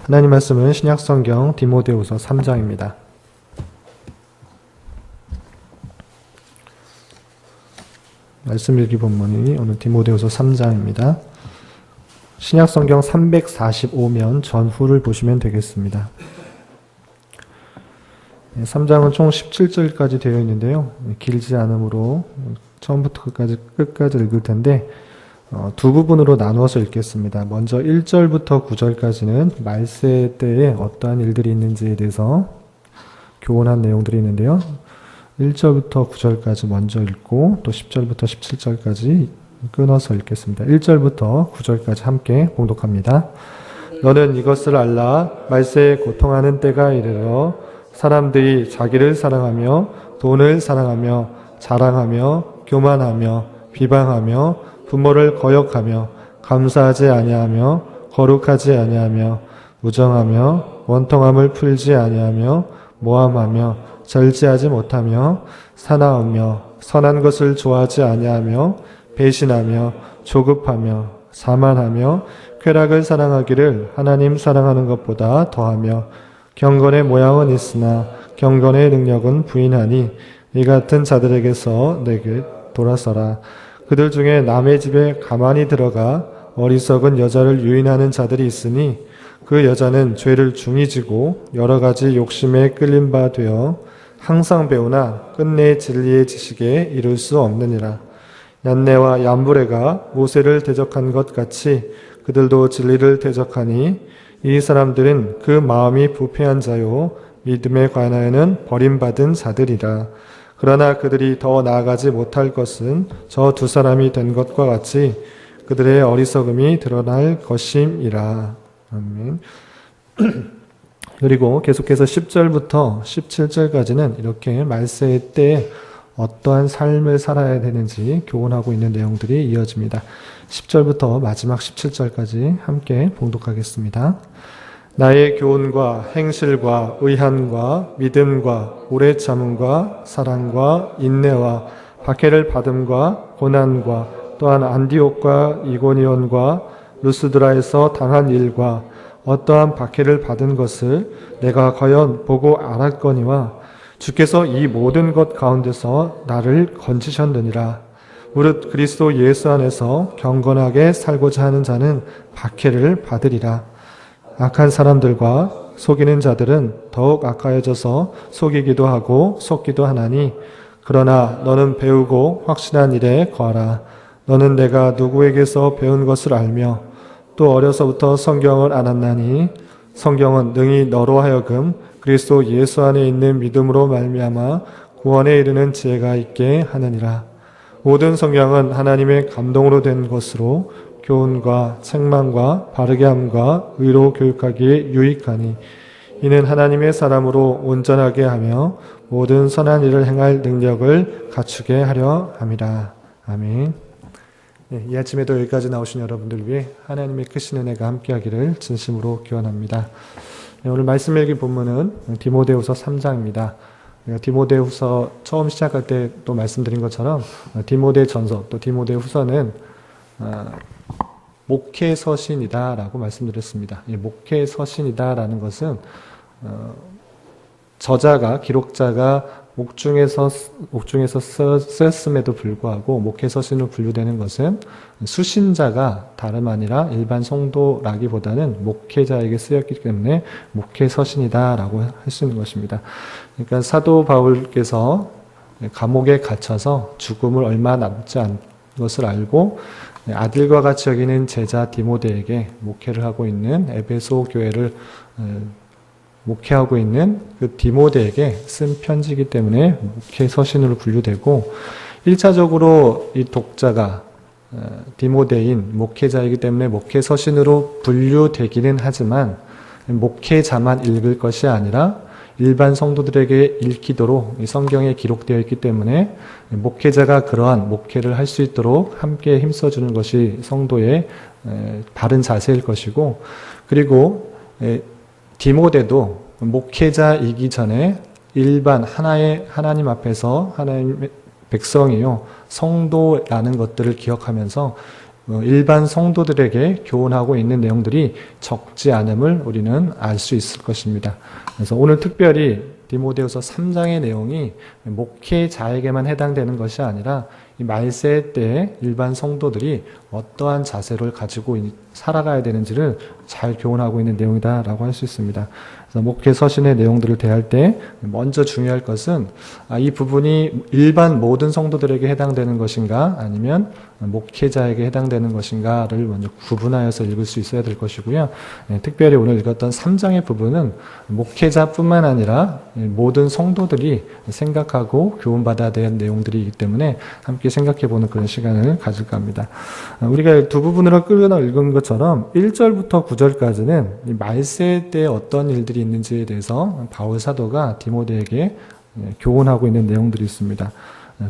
하나님 말씀은 신약성경 디모데후서 3장입니다. 말씀 읽기 본문이 오늘 디모데후서 3장입니다. 신약성경 345면 전후를 보시면 되겠습니다. 3장은 총 17절까지 되어 있는데요. 길지 않으므로 처음부터 끝까지 읽을 텐데 두 부분으로 나누어서 읽겠습니다. 먼저 1절부터 9절까지는 말세 때에 어떠한 일들이 있는지에 대해서 교훈한 내용들이 있는데요. 1절부터 9절까지 먼저 읽고 또 10절부터 17절까지 끊어서 읽겠습니다. 1절부터 9절까지 함께 봉독합니다. 너는 이것을 알라. 말세에 고통하는 때가 이르러 사람들이 자기를 사랑하며 돈을 사랑하며 자랑하며 교만하며 비방하며 부모를 거역하며 감사하지 아니하며 거룩하지 아니하며 무정하며 원통함을 풀지 아니하며 모함하며 절제하지 못하며 사나우며 선한 것을 좋아하지 아니하며 배신하며 조급하며 자만하며 쾌락을 사랑하기를 하나님 사랑하는 것보다 더하며 경건의 모양은 있으나 경건의 능력은 부인하니 이 같은 자들에게서 내게 돌아서라. 그들 중에 남의 집에 가만히 들어가 어리석은 여자를 유인하는 자들이 있으니 그 여자는 죄를 중히 지고 여러 가지 욕심에 끌린 바 되어 항상 배우나 끝내 진리의 지식에 이룰 수 없느니라. 얀네와 얀브레가 모세를 대적한 것 같이 그들도 진리를 대적하니 이 사람들은 그 마음이 부패한 자요 믿음에 관하여는 버림받은 자들이라. 그러나 그들이 더 나아가지 못할 것은 저 두 사람이 된 것과 같이 그들의 어리석음이 드러날 것임이라. 아멘. 그리고 계속해서 10절부터 17절까지는 이렇게 말세의 때에 어떠한 삶을 살아야 되는지 교훈하고 있는 내용들이 이어집니다. 10절부터 마지막 17절까지 함께 봉독하겠습니다. 나의 교훈과 행실과 의한과 믿음과 오래 참음과 사랑과 인내와 박해를 받음과 고난과 또한 안디옥과 이고니온과 루스드라에서 당한 일과 어떠한 박해를 받은 것을 내가 과연 보고 알았거니와 주께서 이 모든 것 가운데서 나를 건지셨느니라. 무릇 그리스도 예수 안에서 경건하게 살고자 하는 자는 박해를 받으리라. 악한 사람들과 속이는 자들은 더욱 악하여져서 속이기도 하고 속기도 하나니 그러나 너는 배우고 확신한 일에 거하라. 너는 내가 누구에게서 배운 것을 알며 또 어려서부터 성경을 알았나니 성경은 능히 너로 하여금 그리스도 예수 안에 있는 믿음으로 말미암아 구원에 이르는 지혜가 있게 하느니라. 모든 성경은 하나님의 감동으로 된 것으로 교훈과 책망과 바르게 함과 의로 교육하기에 유익하니 이는 하나님의 사람으로 온전하게 하며 모든 선한 일을 행할 능력을 갖추게 하려 함이라. 아멘. 이 아침에도 여기까지 나오신 여러분들 위해 하나님의 크신 은혜가 함께하기를 진심으로 기원합니다. 오늘 말씀 읽기 본문은 디모데후서 3장입니다. 디모데후서 처음 시작할 때 또 말씀드린 것처럼 디모데전서 또 디모데후서는 목회서신이다라고 말씀드렸습니다. 목회서신이다라는 것은 저자가 기록자가 옥중에서 쓰였음에도 불구하고 목회서신으로 분류되는 것은 수신자가 다름 아니라 일반 성도라기보다는 목회자에게 쓰였기 때문에 목회서신이다라고 할 수 있는 것입니다. 그러니까 사도 바울께서 감옥에 갇혀서 죽음을 얼마 남지 않은 것을 알고 아들과 같이 여기는 제자 디모데에게 목회를 하고 있는 에베소 교회를 목회하고 있는 그 디모데에게 쓴 편지이기 때문에 목회 서신으로 분류되고 1차적으로 이 독자가 디모데인 목회자이기 때문에 목회 서신으로 분류되기는 하지만 목회자만 읽을 것이 아니라 일반 성도들에게 읽히도록 이 성경에 기록되어 있기 때문에 목회자가 그러한 목회를 할 수 있도록 함께 힘써주는 것이 성도의 바른 자세일 것이고 그리고 디모데도 목회자이기 전에 일반 하나의 하나님 앞에서 하나님의 백성이요 성도라는 것들을 기억하면서 일반 성도들에게 교훈하고 있는 내용들이 적지 않음을 우리는 알 수 있을 것입니다. 그래서 오늘 특별히 디모데후서 3장의 내용이 목회자에게만 해당되는 것이 아니라 이 말세 때 일반 성도들이 어떠한 자세를 가지고 살아가야 되는지를 잘 교훈하고 있는 내용이다라고 할 수 있습니다. 그래서 목회 서신의 내용들을 대할 때 먼저 중요할 것은 이 부분이 일반 모든 성도들에게 해당되는 것인가 아니면 목회자에게 해당되는 것인가를 먼저 구분하여서 읽을 수 있어야 될 것이고요. 특별히 오늘 읽었던 3장의 부분은 목회자뿐만 아니라 모든 성도들이 생각하고 교훈받아야 될 내용들이기 때문에 함께 생각해보는 그런 시간을 가질까 합니다. 우리가 두 부분으로 끌어나 읽은 것처럼 1절부터 9절까지는 말세 때 어떤 일들이 있는지에 대해서 바울 사도가 디모데에게 교훈하고 있는 내용들이 있습니다.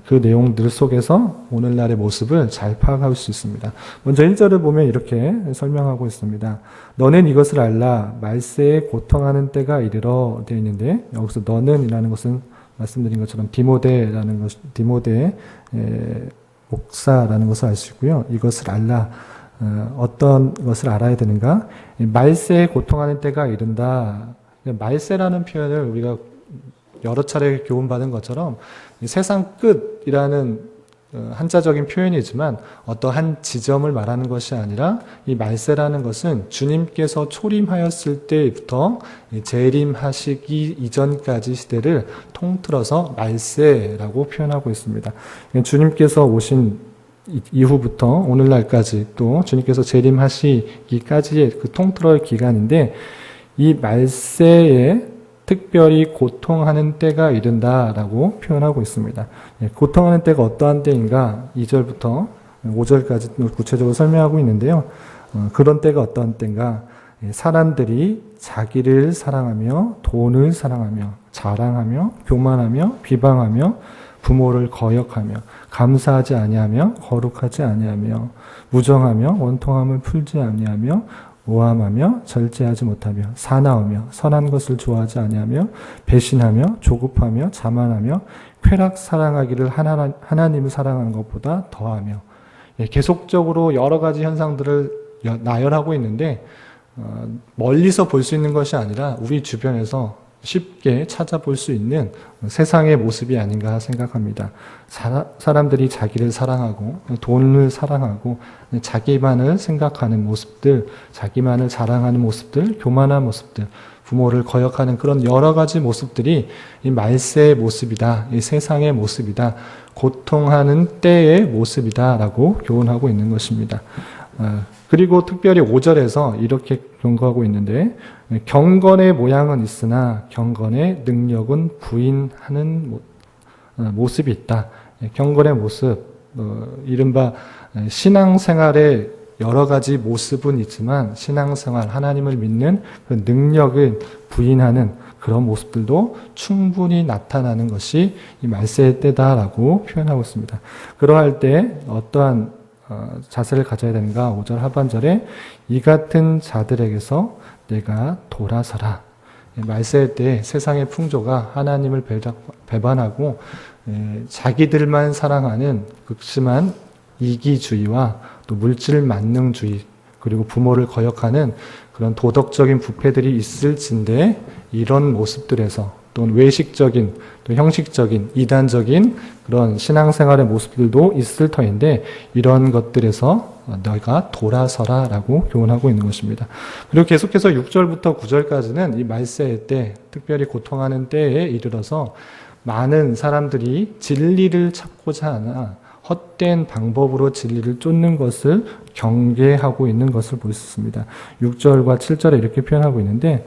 그 내용들 속에서 오늘날의 모습을 잘 파악할 수 있습니다. 먼저 1절을 보면 이렇게 설명하고 있습니다. 너는 이것을 알라. 말세에 고통하는 때가 이르러 되어 있는데 여기서 너는 이라는 것은 말씀드린 것처럼 디모데 목사라는 것을 알 수 있고요. 이것을 알라. 어떤 것을 알아야 되는가? 말세에 고통하는 때가 이른다. 말세라는 표현을 우리가 여러 차례 교훈받은 것처럼 세상 끝이라는 한자적인 표현이지만 어떠한 지점을 말하는 것이 아니라 이 말세라는 것은 주님께서 초림하였을 때부터 재림하시기 이전까지 시대를 통틀어서 말세라고 표현하고 있습니다. 주님께서 오신 이후부터 오늘날까지 또 주님께서 재림하시기까지의 그 통틀어의 기간인데 이 말세에 특별히 고통하는 때가 이른다라고 표현하고 있습니다. 고통하는 때가 어떠한 때인가 2절부터 5절까지 구체적으로 설명하고 있는데요. 그런 때가 어떠한 때인가 사람들이 자기를 사랑하며 돈을 사랑하며 자랑하며 교만하며 비방하며 부모를 거역하며 감사하지 아니하며 거룩하지 아니하며 무정하며 원통함을 풀지 아니하며 오함하며 절제하지 못하며 사나우며 선한 것을 좋아하지 아니하며 배신하며 조급하며 자만하며 쾌락 사랑하기를 하나님을 사랑하는 것보다 더하며 계속적으로 여러 가지 현상들을 나열하고 있는데 멀리서 볼 수 있는 것이 아니라 우리 주변에서 쉽게 찾아볼 수 있는 세상의 모습이 아닌가 생각합니다. 사람들이 자기를 사랑하고 돈을 사랑하고 자기만을 생각하는 모습들, 자기만을 자랑하는 모습들, 교만한 모습들, 부모를 거역하는 그런 여러 가지 모습들이 이 말세의 모습이다, 이 세상의 모습이다, 고통하는 때의 모습이다라고 교훈하고 있는 것입니다. 그리고 특별히 5절에서 이렇게 경고하고 있는데 경건의 모양은 있으나 경건의 능력은 부인하는 모습이 있다. 경건의 모습, 이른바 신앙생활의 여러 가지 모습은 있지만 신앙생활, 하나님을 믿는 그 능력을 부인하는 그런 모습들도 충분히 나타나는 것이 이 말세의 때다라고 표현하고 있습니다. 그러할 때 어떠한 자세를 가져야 되는가? 5절 하반절에 이 같은 자들에게서 내가 돌아서라. 말세 때 세상의 풍조가 하나님을 배반하고 자기들만 사랑하는 극심한 이기주의와 또 물질 만능주의 그리고 부모를 거역하는 그런 도덕적인 부패들이 있을진데 이런 모습들에서 또는 외식적인 또 형식적인 이단적인 그런 신앙생활의 모습들도 있을 터인데 이런 것들에서 너희가 돌아서라 라고 교훈하고 있는 것입니다. 그리고 계속해서 6절부터 9절까지는 이 말세의 때 특별히 고통하는 때에 이르러서 많은 사람들이 진리를 찾고자 하나 헛된 방법으로 진리를 쫓는 것을 경계하고 있는 것을 볼 수 있습니다. 6절과 7절에 이렇게 표현하고 있는데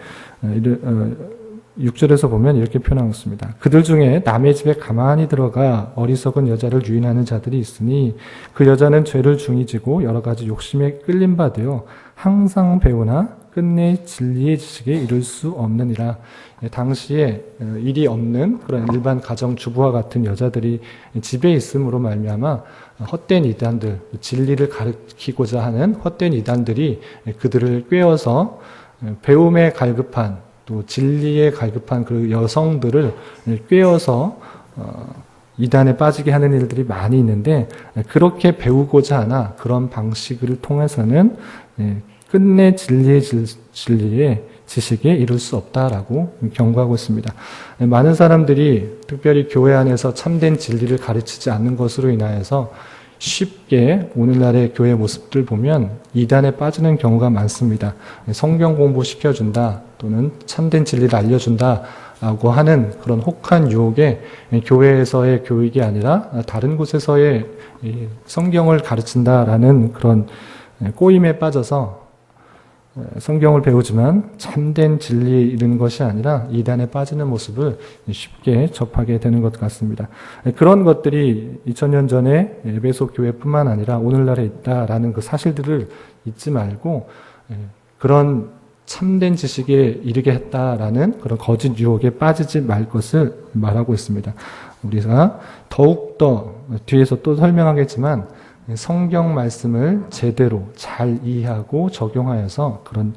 6절에서 보면 이렇게 표현하고 있습니다. 그들 중에 남의 집에 가만히 들어가 어리석은 여자를 유인하는 자들이 있으니 그 여자는 죄를 중이지고 여러 가지 욕심에 끌린 바 되어 항상 배우나 끝내 진리의 지식에 이를 수 없느니라. 당시에 일이 없는 그런 일반 가정주부와 같은 여자들이 집에 있음으로 말미암아 헛된 이단들, 진리를 가르치고자 하는 헛된 이단들이 그들을 꿰어서 배움에 갈급한 또 진리에 갈급한 그 여성들을 꿰어서 이단에 빠지게 하는 일들이 많이 있는데 그렇게 배우고자 하나 그런 방식을 통해서는 끝내 진리의 지식에 이룰 수 없다라고 경고하고 있습니다. 많은 사람들이 특별히 교회 안에서 참된 진리를 가르치지 않는 것으로 인하여서 쉽게 오늘날의 교회 모습들 보면 이단에 빠지는 경우가 많습니다. 성경 공부 시켜준다 또는 참된 진리를 알려준다 라고 하는 그런 혹한 유혹에 교회에서의 교육이 아니라 다른 곳에서의 성경을 가르친다라는 그런 꼬임에 빠져서 성경을 배우지만 참된 진리에 이르는 것이 아니라 이단에 빠지는 모습을 쉽게 접하게 되는 것 같습니다. 그런 것들이 2000년 전에 에베소 교회뿐만 아니라 오늘날에 있다라는 그 사실들을 잊지 말고 그런 참된 지식에 이르게 했다라는 그런 거짓 유혹에 빠지지 말 것을 말하고 있습니다. 우리가 더욱더 뒤에서 또 설명하겠지만 성경 말씀을 제대로 잘 이해하고 적용하여서 그런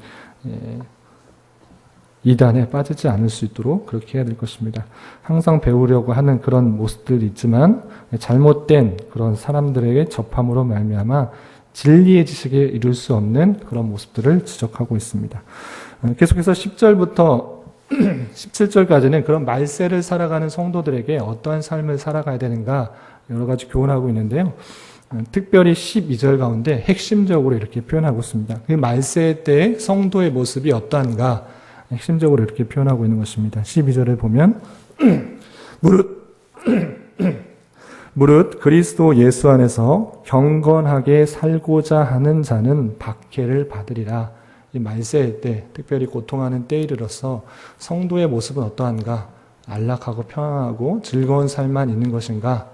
이단에 빠지지 않을 수 있도록 그렇게 해야 될 것입니다. 항상 배우려고 하는 그런 모습들이 있지만 잘못된 그런 사람들에게 접함으로 말미암아 진리의 지식에 이룰 수 없는 그런 모습들을 지적하고 있습니다. 계속해서 10절부터 17절까지는 그런 말세를 살아가는 성도들에게 어떠한 삶을 살아가야 되는가 여러 가지 교훈하고 있는데요. 특별히 12절 가운데 핵심적으로 이렇게 표현하고 있습니다. 그 말세 때 성도의 모습이 어떠한가 핵심적으로 이렇게 표현하고 있는 것입니다. 12절을 보면 무릇 그리스도 예수 안에서 경건하게 살고자 하는 자는 박해를 받으리라. 이 말세 때 특별히 고통하는 때에 이르러서 성도의 모습은 어떠한가? 안락하고 평안하고 즐거운 삶만 있는 것인가?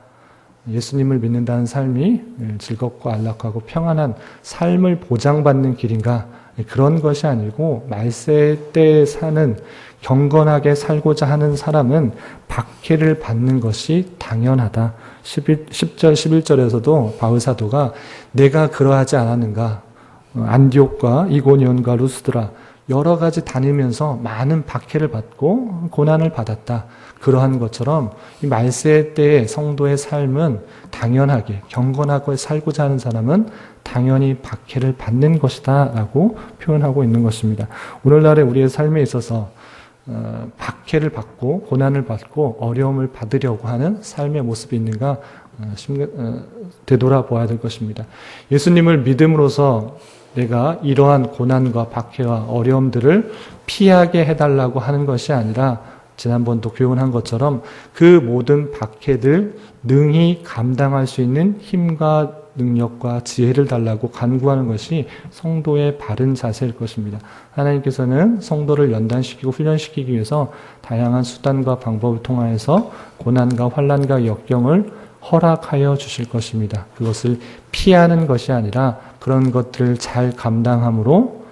예수님을 믿는다는 삶이 즐겁고 안락하고 평안한 삶을 보장받는 길인가? 그런 것이 아니고 말세 때 사는 경건하게 살고자 하는 사람은 박해를 받는 것이 당연하다. 10절, 11절에서도 바울 사도가 내가 그러하지 않았는가? 안디옥과 이고니온과 루스드라 여러 가지 다니면서 많은 박해를 받고 고난을 받았다. 그러한 것처럼 이 말세 때의 성도의 삶은 당연하게 경건하고 살고자 하는 사람은 당연히 박해를 받는 것이다 라고 표현하고 있는 것입니다. 오늘날의 우리의 삶에 있어서 박해를 받고 고난을 받고 어려움을 받으려고 하는 삶의 모습이 있는가 되돌아보아야 될 것입니다. 예수님을 믿음으로써 내가 이러한 고난과 박해와 어려움들을 피하게 해달라고 하는 것이 아니라 지난번도 교훈한 것처럼 그 모든 박해들 능히 감당할 수 있는 힘과 능력과 지혜를 달라고 간구하는 것이 성도의 바른 자세일 것입니다. 하나님께서는 성도를 연단시키고 훈련시키기 위해서 다양한 수단과 방법을 통하여서 고난과 환난과 역경을 허락하여 주실 것입니다. 그것을 피하는 것이 아니라 그런 것들을 잘 감당함으로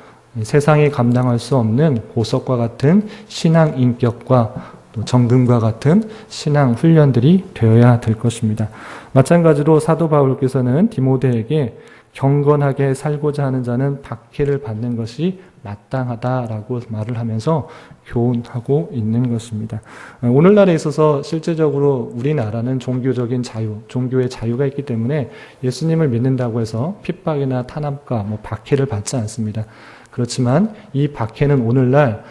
세상이 감당할 수 없는 보석과 같은 신앙 인격과 또 정금과 같은 신앙 훈련들이 되어야 될 것입니다. 마찬가지로 사도 바울께서는 디모데에게 경건하게 살고자 하는 자는 박해를 받는 것이 마땅하다라고 말을 하면서 교훈하고 있는 것입니다. 오늘날에 있어서 실제적으로 우리나라는 종교적인 자유, 종교의 자유가 있기 때문에 예수님을 믿는다고 해서 핍박이나 탄압과 박해를 받지 않습니다. 그렇지만 이 박해는 오늘날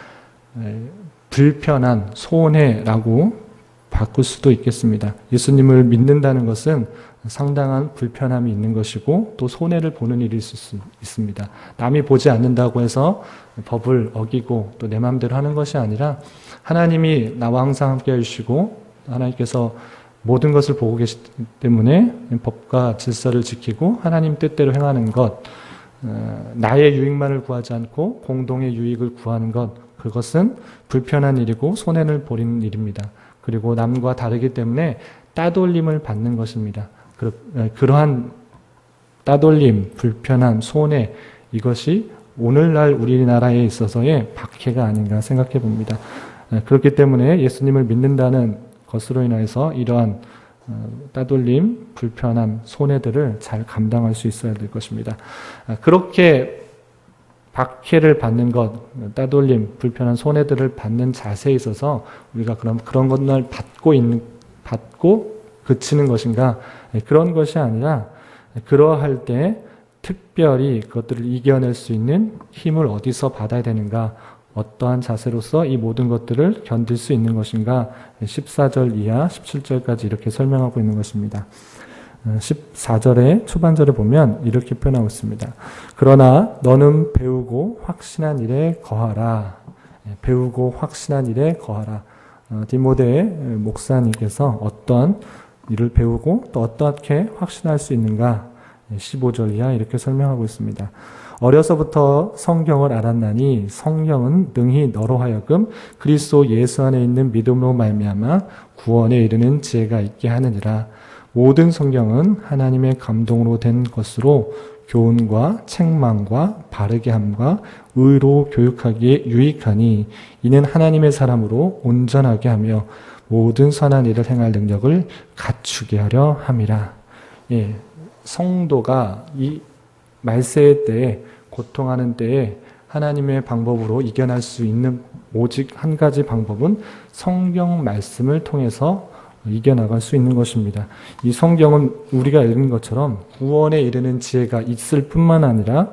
불편한 손해라고 바꿀 수도 있겠습니다. 예수님을 믿는다는 것은 상당한 불편함이 있는 것이고 또 손해를 보는 일일 수 있습니다. 남이 보지 않는다고 해서 법을 어기고 또 내 마음대로 하는 것이 아니라 하나님이 나와 항상 함께 해주시고 하나님께서 모든 것을 보고 계시기 때문에 법과 질서를 지키고 하나님 뜻대로 행하는 것, 나의 유익만을 구하지 않고 공동의 유익을 구하는 것, 그것은 불편한 일이고 손해를 보리는 일입니다. 그리고 남과 다르기 때문에 따돌림을 받는 것입니다. 그러한 따돌림, 불편한 손해, 이것이 오늘날 우리나라에 있어서의 박해가 아닌가 생각해 봅니다. 그렇기 때문에 예수님을 믿는다는 것으로 인해서 이러한 따돌림, 불편함, 손해들을 잘 감당할 수 있어야 될 것입니다. 그렇게 박해를 받는 것, 따돌림, 불편한 손해들을 받는 자세에 있어서 우리가 그런 것을 받고 그치는 것인가? 그런 것이 아니라 그러할 때 특별히 그것들을 이겨낼 수 있는 힘을 어디서 받아야 되는가? 어떠한 자세로서 이 모든 것들을 견딜 수 있는 것인가? 14절 이하 17절까지 이렇게 설명하고 있는 것입니다. 14절의 초반절에 보면 이렇게 표현하고 있습니다. 그러나 너는 배우고 확신한 일에 거하라. 배우고 확신한 일에 거하라. 디모데 목사님께서 어떤 일을 배우고 또 어떻게 확신할 수 있는가? 15절 이하 이렇게 설명하고 있습니다. 어려서부터 성경을 알았나니 성령은 능히 너로 하여금 그리스도 예수 안에 있는 믿음으로 말미암아 구원에 이르는 지혜가 있게 하느니라. 모든 성경은 하나님의 감동으로 된 것으로 교훈과 책망과 바르게 함과 의로 교육하기에 유익하니 이는 하나님의 사람으로 온전하게 하며 모든 선한 일을 행할 능력을 갖추게 하려 함이라. 예, 성도가 이 말세의 때에 고통하는 때에 하나님의 방법으로 이겨낼 수 있는 오직 한 가지 방법은 성경 말씀을 통해서 이겨나갈 수 있는 것입니다. 이 성경은 우리가 읽은 것처럼 구원에 이르는 지혜가 있을 뿐만 아니라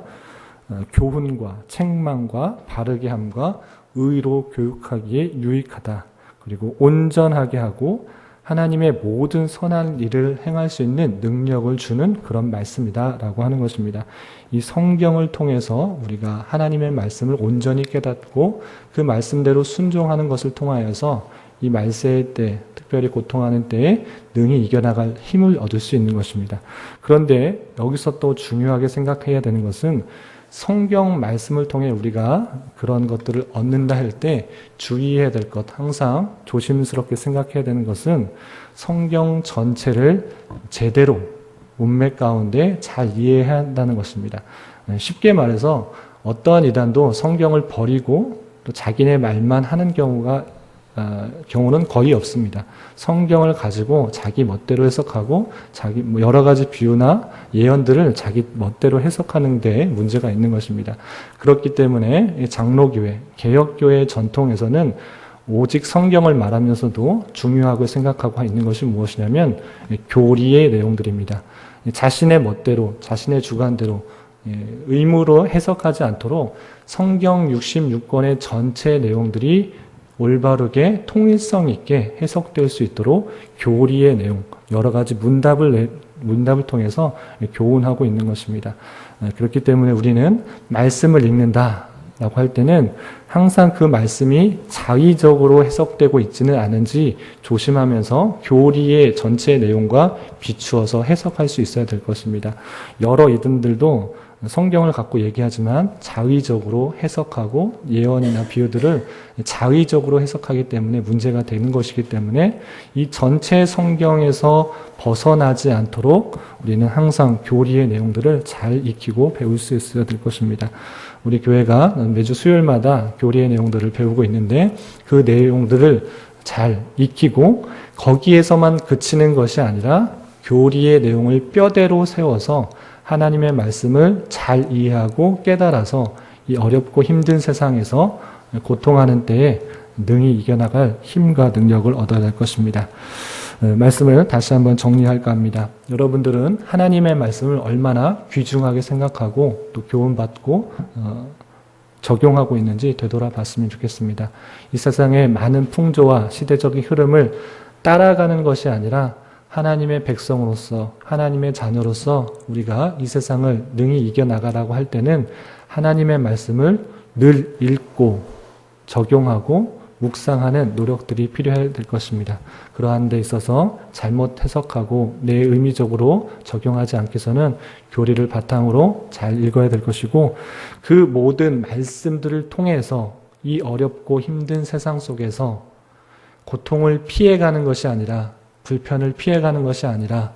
교훈과 책망과 바르게 함과 의로 교육하기에 유익하다. 그리고 온전하게 하고 하나님의 모든 선한 일을 행할 수 있는 능력을 주는 그런 말씀이다 라고 하는 것입니다. 이 성경을 통해서 우리가 하나님의 말씀을 온전히 깨닫고 그 말씀대로 순종하는 것을 통하여서 이 말세의 때, 특별히 고통하는 때에 능히 이겨나갈 힘을 얻을 수 있는 것입니다. 그런데 여기서 또 중요하게 생각해야 되는 것은 성경 말씀을 통해 우리가 그런 것들을 얻는다 할 때 주의해야 될 것, 항상 조심스럽게 생각해야 되는 것은 성경 전체를 제대로 문맥 가운데 잘 이해해야 한다는 것입니다. 쉽게 말해서 어떠한 이단도 성경을 버리고 또 자기네 말만 하는 경우는 거의 없습니다. 성경을 가지고 자기 멋대로 해석하고 자기 여러 가지 비유나 예언들을 자기 멋대로 해석하는 데 문제가 있는 것입니다. 그렇기 때문에 장로교회, 개혁교회의 전통에서는 오직 성경을 말하면서도 중요하고 생각하고 있는 것이 무엇이냐면 교리의 내용들입니다. 자신의 멋대로, 자신의 주관대로 의무로 해석하지 않도록 성경 66권의 전체 내용들이 올바르게 통일성 있게 해석될 수 있도록 교리의 내용, 여러 가지 문답을 통해서 교훈하고 있는 것입니다. 그렇기 때문에 우리는 말씀을 읽는다라고 할 때는 항상 그 말씀이 자의적으로 해석되고 있지는 않은지 조심하면서 교리의 전체 내용과 비추어서 해석할 수 있어야 될 것입니다. 여러 이단들도 성경을 갖고 얘기하지만 자의적으로 해석하고 예언이나 비유들을 자의적으로 해석하기 때문에 문제가 되는 것이기 때문에 이 전체 성경에서 벗어나지 않도록 우리는 항상 교리의 내용들을 잘 익히고 배울 수 있어야 될 것입니다. 우리 교회가 매주 수요일마다 교리의 내용들을 배우고 있는데 그 내용들을 잘 익히고 거기에서만 그치는 것이 아니라 교리의 내용을 뼈대로 세워서 하나님의 말씀을 잘 이해하고 깨달아서 이 어렵고 힘든 세상에서 고통하는 때에 능히 이겨나갈 힘과 능력을 얻어야 할 것입니다. 말씀을 다시 한번 정리할까 합니다. 여러분들은 하나님의 말씀을 얼마나 귀중하게 생각하고 또 교훈받고 적용하고 있는지 되돌아봤으면 좋겠습니다. 이 세상의 많은 풍조와 시대적인 흐름을 따라가는 것이 아니라 하나님의 백성으로서 하나님의 자녀로서 우리가 이 세상을 능히 이겨나가라고 할 때는 하나님의 말씀을 늘 읽고 적용하고 묵상하는 노력들이 필요할 것입니다. 그러한 데 있어서 잘못 해석하고 내 의미적으로 적용하지 않고서는 교리를 바탕으로 잘 읽어야 될 것이고 그 모든 말씀들을 통해서 이 어렵고 힘든 세상 속에서 고통을 피해가는 것이 아니라 불편을 피해가는 것이 아니라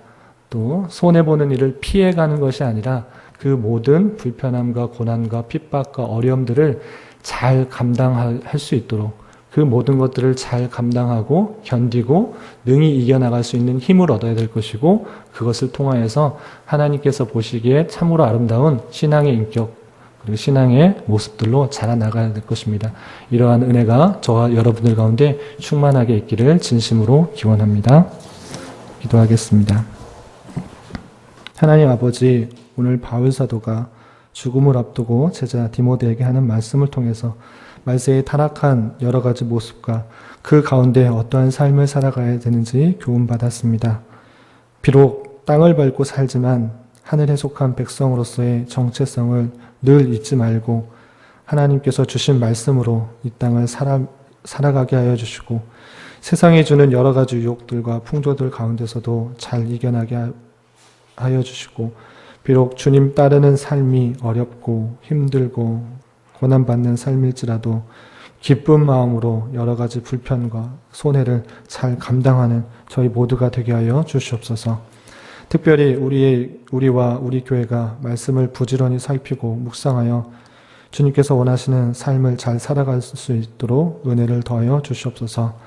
또 손해보는 일을 피해가는 것이 아니라 그 모든 불편함과 고난과 핍박과 어려움들을 잘 감당할 수 있도록 그 모든 것들을 잘 감당하고 견디고 능히 이겨나갈 수 있는 힘을 얻어야 될 것이고 그것을 통하여서 하나님께서 보시기에 참으로 아름다운 신앙의 인격 그리고 신앙의 모습들로 자라나가야 될 것입니다. 이러한 은혜가 저와 여러분들 가운데 충만하게 있기를 진심으로 기원합니다. 기도하겠습니다. 하나님 아버지, 오늘 바울 사도가 죽음을 앞두고 제자 디모데에게 하는 말씀을 통해서 말세의 타락한 여러 가지 모습과 그 가운데 어떠한 삶을 살아가야 되는지 교훈받았습니다. 비록 땅을 밟고 살지만 하늘에 속한 백성으로서의 정체성을 늘 잊지 말고 하나님께서 주신 말씀으로 이 땅을 살아가게 하여 주시고 세상이 주는 여러 가지 유혹들과 풍조들 가운데서도 잘 이겨나게 하여 주시고 비록 주님 따르는 삶이 어렵고 힘들고 고난받는 삶일지라도 기쁜 마음으로 여러 가지 불편과 손해를 잘 감당하는 저희 모두가 되게 하여 주시옵소서. 특별히 우리와 우리 교회가 말씀을 부지런히 살피고 묵상하여 주님께서 원하시는 삶을 잘 살아갈 수 있도록 은혜를 더하여 주시옵소서.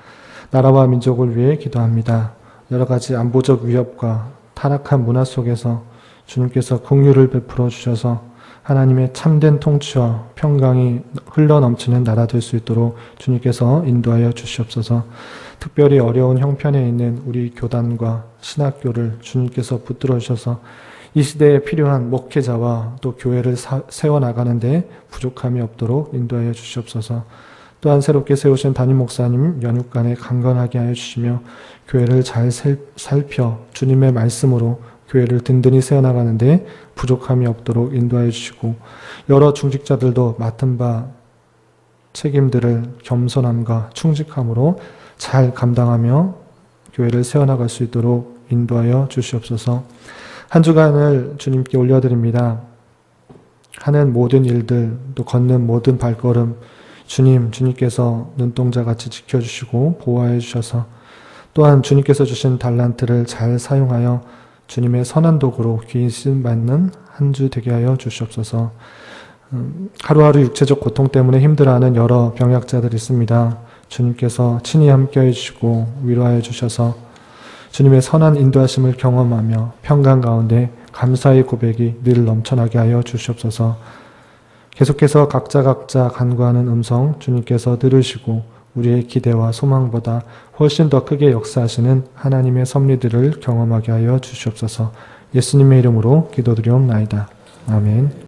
나라와 민족을 위해 기도합니다. 여러 가지 안보적 위협과 타락한 문화 속에서 주님께서 긍휼을 베풀어 주셔서 하나님의 참된 통치와 평강이 흘러넘치는 나라 될 수 있도록 주님께서 인도하여 주시옵소서. 특별히 어려운 형편에 있는 우리 교단과 신학교를 주님께서 붙들어 주셔서 이 시대에 필요한 목회자와 또 교회를 세워나가는데 부족함이 없도록 인도하여 주시옵소서. 또한 새롭게 세우신 담임 목사님 연육간에 강건하게 하여 주시며 교회를 잘 살펴 주님의 말씀으로 교회를 든든히 세워나가는데 부족함이 없도록 인도하여 주시고 여러 중직자들도 맡은 바 책임들을 겸손함과 충직함으로 잘 감당하며 교회를 세워나갈 수 있도록 인도하여 주시옵소서. 한 주간을 주님께 올려드립니다. 하는 모든 일들, 또 걷는 모든 발걸음 주님께서 눈동자같이 지켜주시고 보호하여 주셔서 또한 주님께서 주신 달란트를 잘 사용하여 주님의 선한 도구로 귀신 받는 한 주 되게 하여 주시옵소서. 하루하루 육체적 고통 때문에 힘들어하는 여러 병약자들이 있습니다. 주님께서 친히 함께해 주시고 위로하여 주셔서 주님의 선한 인도하심을 경험하며 평강 가운데 감사의 고백이 늘 넘쳐나게 하여 주시옵소서. 계속해서 각자 간구하는 음성 주님께서 들으시고 우리의 기대와 소망보다 훨씬 더 크게 역사하시는 하나님의 섭리들을 경험하게 하여 주시옵소서. 예수님의 이름으로 기도드리옵나이다. 아멘.